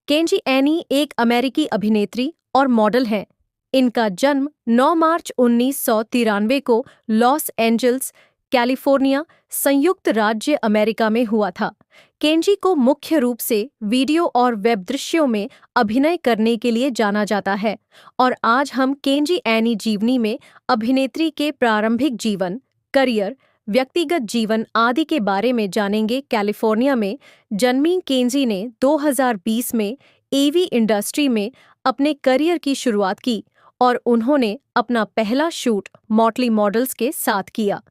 Kenji any एक अमेरिकी अभिनेत्री और मॉडल हैं। इनका जन्म 9 मार्च 1993 को लॉस एंजल्स, कैलिफोर्निया, संयुक्त राज्य अमेरिका में हुआ था। केंजी को मुख्य रूप से वीडियो और वेब दृश्यों में अभिनय करने के लिए जाना जाता है और आज हम केंजी एनी जीवनी में अभिनेत्री के प्रारंभिक जीवन, करियर, व्यक्तिगत जीवन आदि के बारे में जानेंगे। कैलिफोर्निया में जन्मी केंजी ने 2020 में एवी इंडस्ट्री में अपने करियर की शुरुआत की और उन्होंने अपना पहला शूट मॉटली मॉडल्स के साथ किया।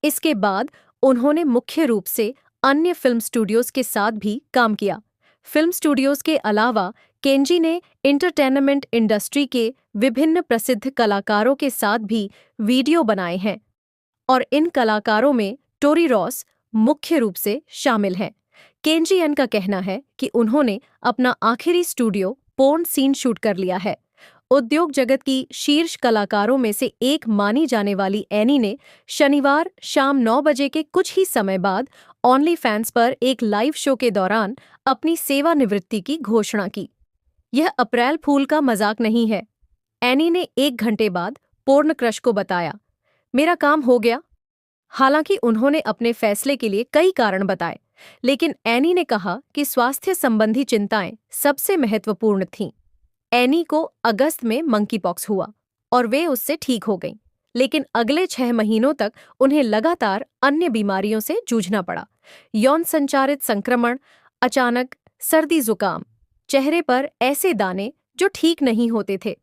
इसके बाद उन्होंने मुख्य रूप से अन्य फिल्म स्टूडियोज के साथ भी काम किया। फिल्म स्टूडियोज के अलावा केंजी ने एंटरटेनमेंट इंडस्ट्री के विभिन्न प्रसिद्ध कलाकारों के साथ भी वीडियो बनाए हैं और इन कलाकारों में टोरी रॉस मुख्य रूप से शामिल हैं। केंजी एन का कहना है कि उन्होंने अपना आखिरी स्टूडियो पोर्न सीन शूट कर लिया है। उद्योग जगत की शीर्ष कलाकारों में से एक मानी जाने वाली एनी ने शनिवार शाम 9 बजे के कुछ ही समय बाद ऑनली फैंस पर एक लाइव शो के दौरान अपनी सेवानिवृत्ति की घोषणा की। यह अप्रैल फूल का मजाक नहीं है, एनी ने 1 घंटे बाद पोर्न क्रश को बताया। मेरा काम हो गया। हालांकि उन्होंने अपने फैसले के लिए कई कारण बताए, लेकिन एनी ने कहा कि स्वास्थ्य संबंधी चिंताएं सबसे महत्वपूर्ण थीं। एनी को अगस्त में मंकीपॉक्स हुआ और वे उससे ठीक हो गईं, लेकिन अगले 6 महीनों तक उन्हें लगातार अन्य बीमारियों से जूझना पड़ा। यौन संचारित संक्रमण, अचानक सर्दी जुकाम, चेहरे पर ऐसे दाने जो ठीक नहीं होते थे।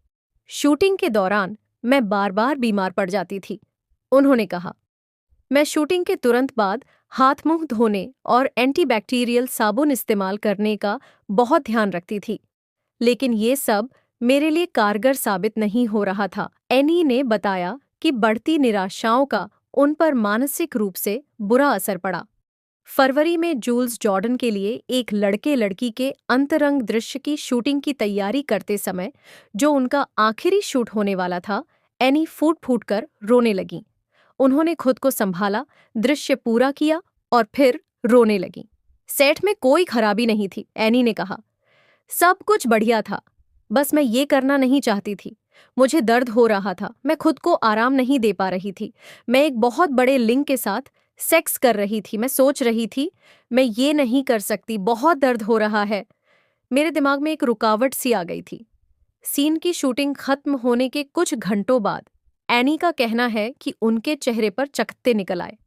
शूटिंग के दौरान मैं बार-बार बीमार पड़ जाती थी, उन्होंने कहा। मैं शूटिंग के तुरंत बाद हाथ मुंह धोने और एंटीबैक्टीरियल साबुन इस्तेमाल करने का बहुत ध्यान रखती थी, लेकिन ये सब मेरे लिए कारगर साबित नहीं हो रहा था। एनी ने बताया कि बढ़ती निराशाओं का उन पर मानसिक रूप से बुरा असर पड़ा। फरवरी में जूल्स जॉर्डन के लिए एक लड़के-लड़की के अंतरंग दृश्य की शूटिंग की तैयारी करते समय, जो उनका आखिरी शूट होने वाला था, एनी फूट-फूट कर रोने लगीं। उन्होंने खुद को संभाला, दृश्य पूरा किया और फिर रोने लगीं। सेट में कोई खराबी नहीं थी, एनी ने कहा। सब कुछ बढ़िया था, बस मैं ये करना नहीं चाहती थी। मुझे दर्द हो रहा था, मैं खुद को आराम नहीं दे पा रही थी। मैं एक बहुत बड़े लिंग के साथ सेक्स कर रही थी। मैं सोच रही थी, मैं ये नहीं कर सकती, बहुत दर्द हो रहा है। मेरे दिमाग में एक रुकावट सी आ गई थी। सीन की शूटिंग खत्म होने के कुछ घंटों बाद एनी का कहना है कि उनके चेहरे पर चकत्ते निकल आए।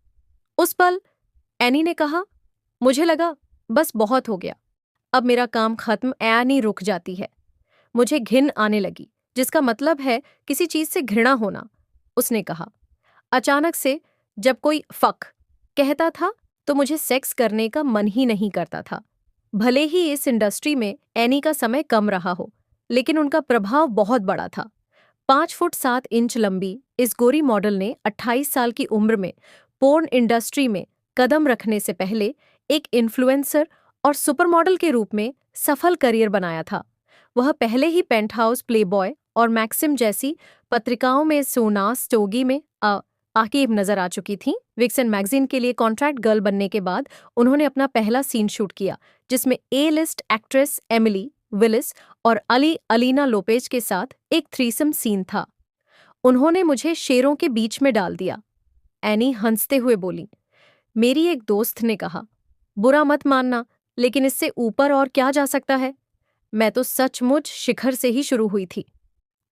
उस पल एनी ने कहा, मुझे लगा बस बहुत हो गया, अब मेरा काम खत्म। एनी रुक जाती है। मुझे घिन आने लगी, जिसका मतलब है किसी चीज से घृणा होना, उसने कहा। अचानक से जब कोई फक कहता था तो मुझे सेक्स करने का मन ही नहीं करता था। भले ही इस इंडस्ट्री में एनी का समय कम रहा हो, लेकिन उनका प्रभाव बहुत बड़ा था। 5 फुट 7 इंच लंबी इस गोरी मॉडल ने 28 साल की उम्र में पोर्न इंडस्ट्री में कदम रखने से पहले एक इन्फ्लुएंसर और सुपरमॉडल के रूप में सफल करियर बनाया था। वह पहले ही पेंटहाउस, प्लेबॉय और मैक्सिम जैसी पत्रिकाओं में सोनास टोगी में आके नजर आ चुकी थीं। विक्सन मैगजीन के लिए कॉन्ट्रैक्ट गर्ल बनने के बाद उन्होंने अपना पहला सीन शूट किया, जिसमें ए-लिस्ट एक्ट्रेस एमिली विलिस और अलीना लोपेज के साथ एक थ्रीसम सीन था। उन्होंने मुझे शेरों के बीच में डाल दिया, एनी हंसते हुए बोली। मेरी एक दोस्त ने कहा, बुरा मत मानना, लेकिन इससे ऊपर और क्या जा सकता है। मैं तो सचमुच शिखर से ही शुरू हुई थी।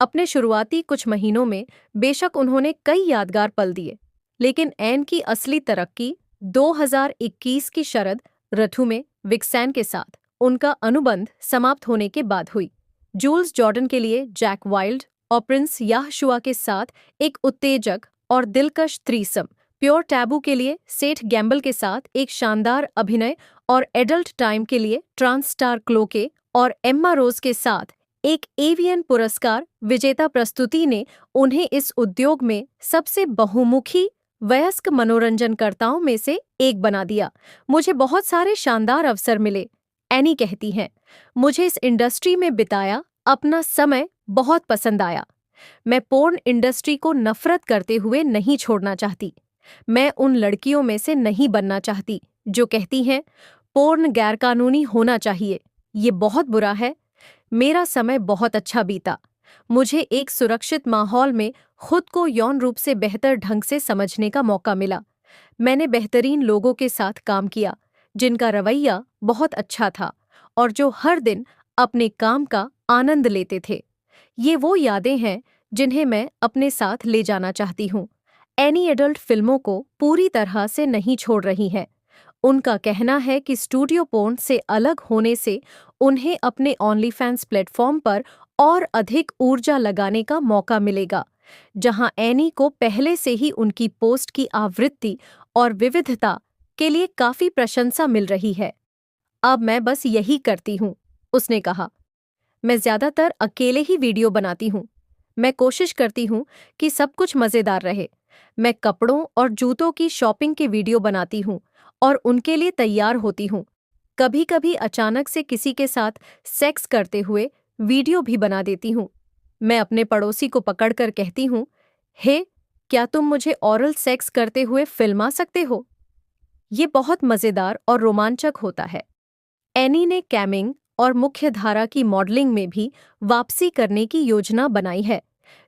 अपने शुरुआती कुछ महीनों में बेशक उन्होंने कई यादगार पल दिए, लेकिन एन की असली तरक्की 2021 की शरद ऋतु में विक्सन के साथ उनका अनुबंध समाप्त होने के बाद हुई। जूल्स जॉर्डन के लिए जैक वाइल्ड और प्रिंस याहशुआ के साथ एक उत्तेजक और दिलकश थ्रीसम, प्योर टैबू के लिए सेठ गैम्बल के साथ एक शानदार अभिनय और एडल्ट टाइम के लिए ट्रांस स्टार क्लोके और एम्मा रोज के साथ एक एवियन पुरस्कार विजेता प्रस्तुति ने उन्हें इस उद्योग में सबसे बहुमुखी वयस्क मनोरंजनकर्ताओं में से एक बना दिया। मुझे बहुत सारे शानदार अवसर मिले, एनी कहती हैं। मुझे इस इंडस्ट्री में बिताया अपना समय बहुत पसंद आया। मैं पोर्न इंडस्ट्री को नफरत करते हुए नहीं छोड़ना चाहती। मैं उन लड़कियों में से नहीं बनना चाहती जो कहती हैं पोर्न गैरकानूनी होना चाहिए। ये बहुत बुरा है। मेरा समय बहुत अच्छा बीता। मुझे एक सुरक्षित माहौल में खुद को यौन रूप से बेहतर ढंग से समझने का मौका मिला। मैंने बेहतरीन लोगों के साथ काम किया, जिनका रवैया बहुत अच्छा था और जो हर दिन अपने काम का आनंद लेते थे। ये वो यादें हैं जिन्हें मैं अपने साथ ले जाना चाहती हूँ। एनी एडल्ट फिल्मों को पूरी तरह से नहीं छोड़ रही हैं। उनका कहना है कि स्टूडियो पोर्न से अलग होने से उन्हें अपने ऑनलीफैंस प्लेटफॉर्म पर और अधिक ऊर्जा लगाने का मौका मिलेगा, जहां एनी को पहले से ही उनकी पोस्ट की आवृत्ति और विविधता के लिए काफी प्रशंसा मिल रही है। अब मैं बस यही करती हूँ, उसने कहा। मैं ज्यादातर अकेले ही वीडियो बनाती हूँ। मैं कोशिश करती हूँ कि सब कुछ मजेदार रहे। मैं कपड़ों और जूतों की शॉपिंग के वीडियो बनाती हूँ और उनके लिए तैयार होती हूँ। कभी-कभी अचानक से किसी के साथ सेक्स करते हुए वीडियो भी बना देती हूँ। मैं अपने पड़ोसी को पकड़कर कहती हूँ, हे, क्या तुम मुझे ओरल सेक्स करते हुए फिल्मा सकते हो? ये बहुत मजेदार और रोमांचक होता है। एनी ने कैमिंग और मुख्यधारा की मॉडलिंग में भी वापसी करने की योजना बनाई है,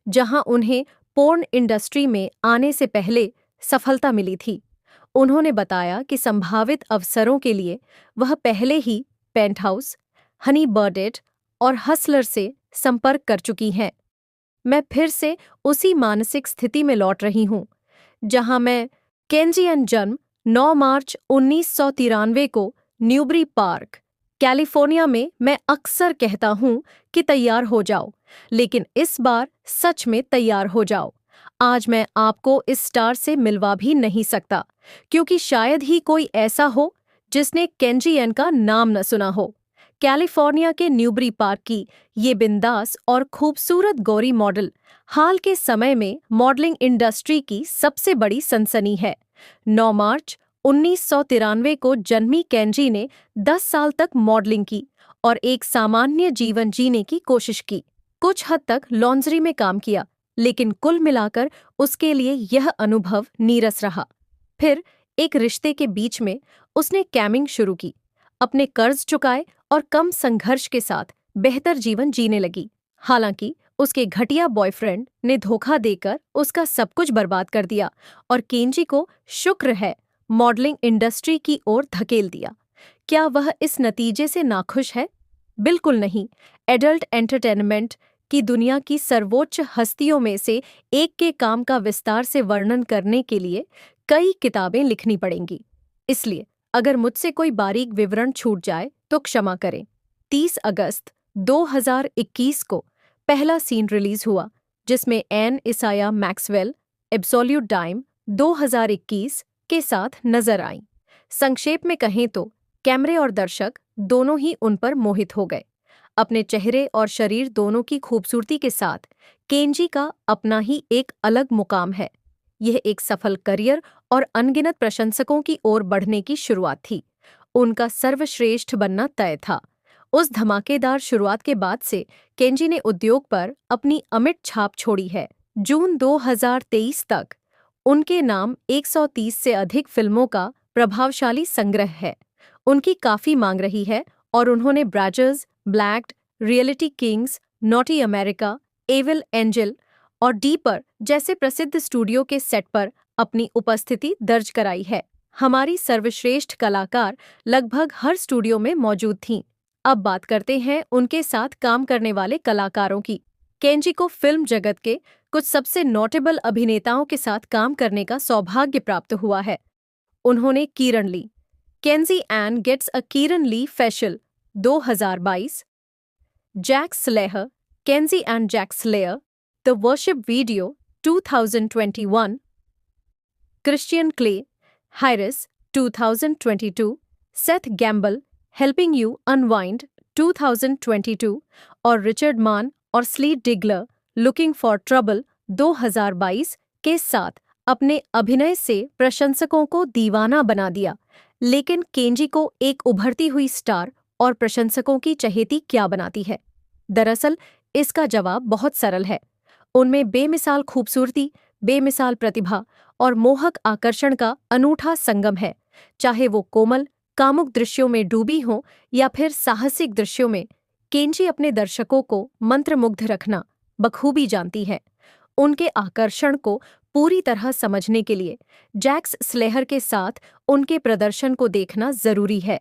जहां उन्हें पोर्न इंडस्ट्री में आने से पहले सफलता मिली थी। उन्होंने बताया कि संभावित अवसरों के लिए वह पहले ही पेंटहाउस, हनी बर्डेट और हसलर से संपर्क कर चुकी हैं। मैं फिर से उसी मानसिक स्थिति में लौट रही हूँ, जहां मैं केंजियन जन्म 9 मार्च 1993 को न्यूबरी पार्क, कैलिफोर्निया में मैं अक्सर कहता हूँ कि तैयार हो जाओ, लेकिन इस बार सच में तैयार हो जाओ। आज मैं आपको इस स्टार से मिलवा भी नहीं सकता, क्योंकि शायद ही कोई ऐसा हो जिसने केंजियन का नाम न सुना हो। कैलिफोर्निया के न्यूबरी पार्क की ये बिंदास और खूबसूरत गोरी मॉडल हाल के समय में मॉडलिंग इंडस्ट्री की सबसे बड़ी सनसनी है। 9 मार्च 1993 को जन्मी केंजी ने 10 साल तक मॉडलिंग की और एक सामान्य जीवन जीने की कोशिश की। कुछ हद तक लॉन्ड्री में काम किया, लेकिन कुल मिलाकर उसके लिए यह अनुभव नीरस रहा। फिर एक रिश्ते के बीच में उसने कैमिंग शुरू की, अपने कर्ज चुकाए और कम संघर्ष के साथ बेहतर जीवन जीने लगी। हालांकि उसके घटिया बॉयफ्रेंड ने धोखा देकर उसका सब कुछ बर्बाद कर दिया और केंजी को शुक्र है मॉडलिंग इंडस्ट्री की ओर धकेल दिया। क्या वह इस नतीजे से नाखुश है? बिल्कुल नहीं। एडल्ट एंटरटेनमेंट की दुनिया की सर्वोच्च हस्तियों में से एक के काम का विस्तार से वर्णन करने के लिए कई किताबें लिखनी पड़ेंगी। इसलिए अगर मुझसे कोई बारीक विवरण छूट जाए तो क्षमा करें। 30 अगस्त 2021 को पहला सीन रिलीज हुआ, जिसमें एन इसाया मैक्सवेल एब्सोल्यूट डाइम 2021 के साथ नजर आई। संक्षेप में कहें तो कैमरे और दर्शक दोनों ही उन पर मोहित हो गए। अपने चेहरे और शरीर दोनों की खूबसूरती के साथ केंजी का अपना ही एक अलग मुकाम है। यह एक सफल करियर और अनगिनत प्रशंसकों की ओर बढ़ने की शुरुआत थी। उनका सर्वश्रेष्ठ बनना तय था। उस धमाकेदार शुरुआत के बाद से केंजी ने उद्योग पर अपनी अमिट छाप छोड़ी है। जून 2023 तक उनके नाम 130 से अधिक फिल्मों का प्रभावशाली संग्रह है। उनकी काफी मांग रही है और उन्होंने Brazzers, Blacked, Reality Kings, Naughty America, Evil Angel और डीपर जैसे प्रसिद्ध स्टूडियो के सेट पर अपनी उपस्थिति दर्ज कराई है। हमारी सर्वश्रेष्ठ कलाकार लगभग हर स्टूडियो में मौजूद थीं। अब बात करते हैं उनके साथ काम करने वाले कलाकारों की। केंजी को फिल्म जगत के कुछ सबसे नोटेबल अभिनेताओं के साथ काम करने का सौभाग्य प्राप्त हुआ है। उन्होंने Kieran Lee, Kenzie N gets a Kieran Lee facial 2022, Jack Slayer, Kenzie and Jack Slayer, the worship video 2021, Christian Clay, high rise 2022, Seth Gamble, helping you unwind 2022 और रिचर्ड मान और Sleet Diggler, looking for trouble 2022 के साथ अपने अभिनय से प्रशंसकों को दीवाना बना दिया। लेकिन केंजी को एक उभरती हुई स्टार और प्रशंसकों की चहेती क्या बनाती है? दरअसल इसका जवाब बहुत सरल है। उनमें बेमिसाल खूबसूरती, बेमिसाल प्रतिभा और मोहक आकर्षण का अनूठा संगम है। चाहे वो कोमल, कामुक दृश्यों में डूबी हों या फिर साहसिक दृश्यों में, केंजी अपने दर्शकों को मंत्रमुग्ध रखना बखूबी जानती है। उनके आकर्षण को पूरी तरह समझने के लिए जैक्स स्लेहर के साथ उनके प्रदर्शन को देखना जरूरी है,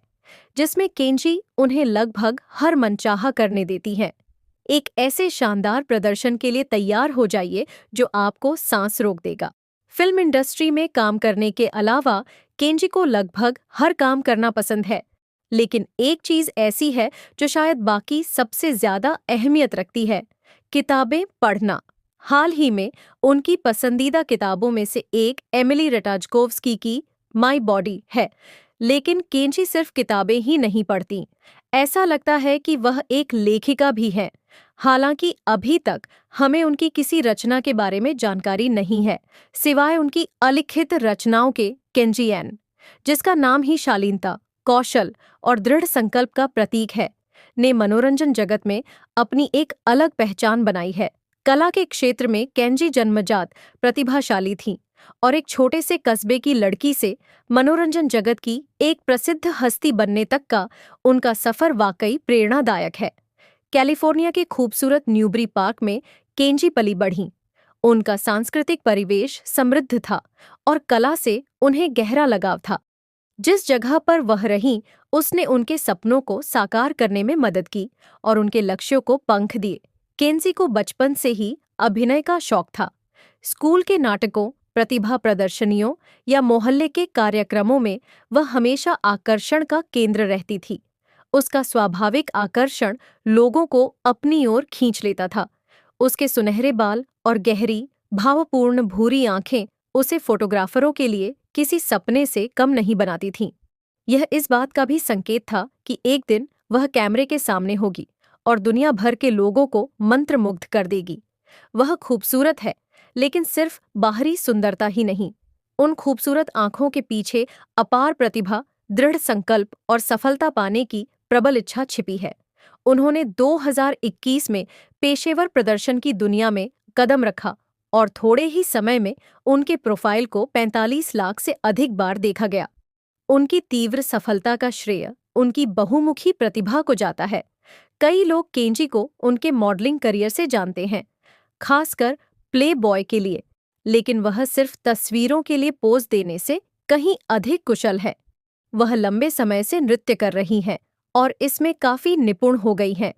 जिसमें केंजी उन्हें लगभग हर मनचाहा करने देती हैं। एक ऐसे शानदार प्रदर्शन के लिए तैयार हो जाइए जो आपको सांस रोक देगा। फिल्म इंडस्ट्री में काम करने के अलावा केंजी को लगभग हर काम करना पसंद है, लेकिन एक चीज ऐसी है जो शायद बाकी सबसे ज्यादा अहमियत रखती है: किताबें पढ़ना। हाल ही में उनकी पसंदीदा किताबों में से एक एमिली रटाजकोव्स्की की माई बॉडी है, लेकिन केंजी सिर्फ किताबें ही नहीं पढ़ती। ऐसा लगता है कि वह एक लेखिका भी है। हालांकि अभी तक हमें उनकी किसी रचना के बारे में जानकारी नहीं है, सिवाय उनकी अलिखित रचनाओं के। केंजियन, जिसका नाम ही शालीनता, कौशल और दृढ़ संकल्प का प्रतीक है, ने मनोरंजन जगत में अपनी एक अलग पहचान बनाई है। कला के क्षेत्र में केंजी जन्मजात प्रतिभाशाली थीं और एक छोटे से कस्बे की लड़की से मनोरंजन जगत की एक प्रसिद्ध हस्ती बनने तक का उनका सफर वाकई प्रेरणादायक है। कैलिफोर्निया के खूबसूरत न्यूबरी पार्क में केंजी पली बढ़ीं। उनका सांस्कृतिक परिवेश समृद्ध था और कला से उन्हें गहरा लगाव था। जिस जगह पर वह रहीं, उसने उनके सपनों को साकार करने में मदद की और उनके लक्ष्यों को पंख दिए। केंजी को बचपन से ही अभिनय का शौक था। स्कूल के नाटकों, प्रतिभा प्रदर्शनियों या मोहल्ले के कार्यक्रमों में वह हमेशा आकर्षण का केंद्र रहती थी। उसका स्वाभाविक आकर्षण लोगों को अपनी ओर खींच लेता था। उसके सुनहरे बाल और गहरी, भावपूर्ण भूरी आंखें उसे फोटोग्राफरों के लिए किसी सपने से कम नहीं बनाती थीं। यह इस बात का भी संकेत था कि एक दिन वह कैमरे के सामने होगी और दुनिया भर के लोगों को मंत्रमुग्ध कर देगी। वह खूबसूरत है, लेकिन सिर्फ बाहरी सुंदरता ही नहीं। उन खूबसूरत आंखों के पीछे अपार प्रतिभा, दृढ़ संकल्प और सफलता पाने की प्रबल इच्छा छिपी है। उन्होंने 2021 में पेशेवर प्रदर्शन की दुनिया में कदम रखा और थोड़े ही समय में उनके प्रोफाइल को 45 लाख से अधिक बार देखा गया। उनकी तीव्र सफलता का श्रेय उनकी बहुमुखी प्रतिभा को जाता है। कई लोग केंजी को उनके मॉडलिंग करियर से जानते हैं, खासकर प्ले बॉय के लिए, लेकिन वह सिर्फ तस्वीरों के लिए पोज देने से कहीं अधिक कुशल है। वह लंबे समय से नृत्य कर रही हैं और इसमें काफी निपुण हो गई हैं।